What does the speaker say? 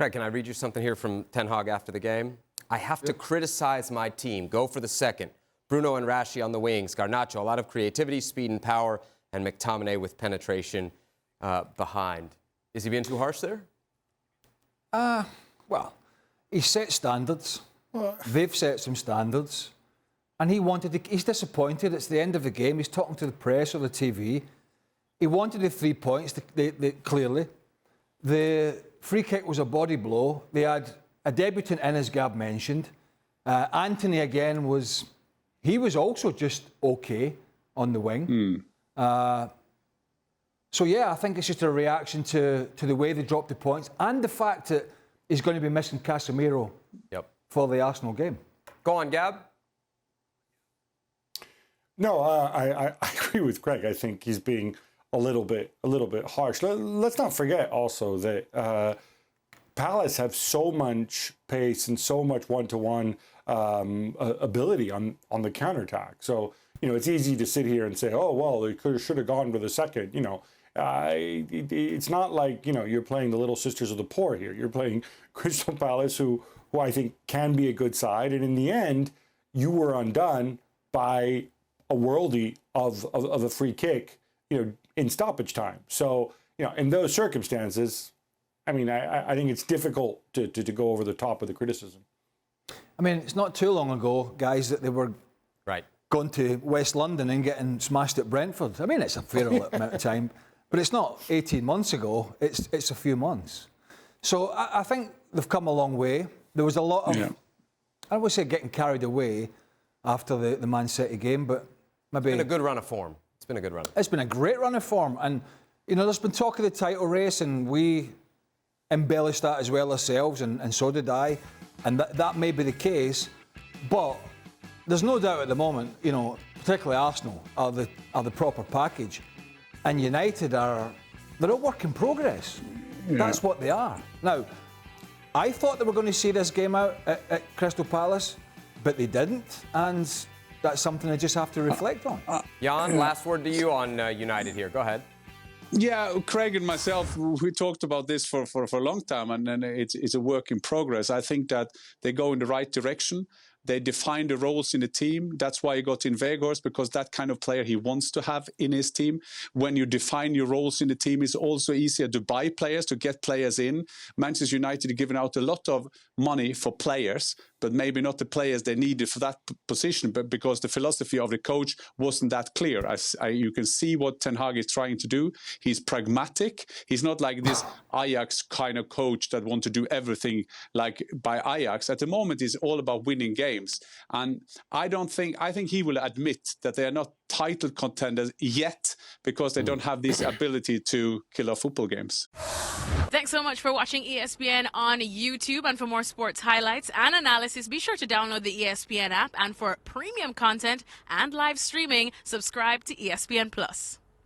Craig, can I read you something here from Ten Hag after the game? I have to criticize my team. Go for the second. Bruno and Rashi on the wings. Garnacho, a lot of creativity, speed and power, and McTominay with penetration behind. Is he being too harsh there? Well, he set standards. They've set some standards. And he's disappointed. It's the end of the game. He's talking to the press or the TV. He wanted the 3 points, clearly. The free kick was a body blow. They had a debutant in, as Gab mentioned. Anthony, again, was also just okay on the wing. So, yeah, I think it's just a reaction to the way they dropped the points and the fact that he's going to be missing Casemiro for the Arsenal game. Go on, Gab. No, I agree with Craig. I think he's being a little bit harsh. Let's not forget also that Palace have so much pace and so much one-to-one ability on the counterattack. So, it's easy to sit here and say, oh, well, they should have gone with a second. It's not like, you're playing the Little Sisters of the Poor here. You're playing Crystal Palace, who I think can be a good side. And in the end, you were undone by a worldie of a free kick, in stoppage time. So, in those circumstances, I mean, I think it's difficult to go over the top of the criticism. I mean, it's not too long ago, guys, that they were going to West London and getting smashed at Brentford. I mean, it's a fair amount of time, but it's not 18 months ago. It's a few months. So I think they've come a long way. There was a lot of, I would say, getting carried away after the Man City game, but maybe... It's been a good run of form. It's been a good run. It's been a great run of form. And, there's been talk of the title race, and we embellished that as well ourselves, and so did I. And that may be the case, but there's no doubt at the moment, particularly Arsenal are the proper package, and United they're a work in progress. Yeah. That's what they are. Now, I thought they were going to see this game out at Crystal Palace, but they didn't, and that's something I just have to reflect on. Jan, last word to you on United here. Go ahead. Yeah, Craig and myself, we talked about this for a long time, and it's a work in progress. I think that they go in the right direction. They define the roles in the team. That's why he got in Weghorst, because that kind of player he wants to have in his team. When you define your roles in the team, it's also easier to buy players, to get players in. Manchester United are giving out a lot of money for players, but maybe not the players they needed for that position, but because the philosophy of the coach wasn't that clear. You can see what Ten Hag is trying to do. He's pragmatic. He's not like this Ajax kind of coach that wants to do everything like by Ajax. At the moment, it's all about winning games. And I think he will admit that they are not title contenders yet because they don't have this ability to kill off football games. Thanks so much for watching ESPN on YouTube. And for more sports highlights and analysis, be sure to download the ESPN app. And for premium content and live streaming, subscribe to ESPN Plus.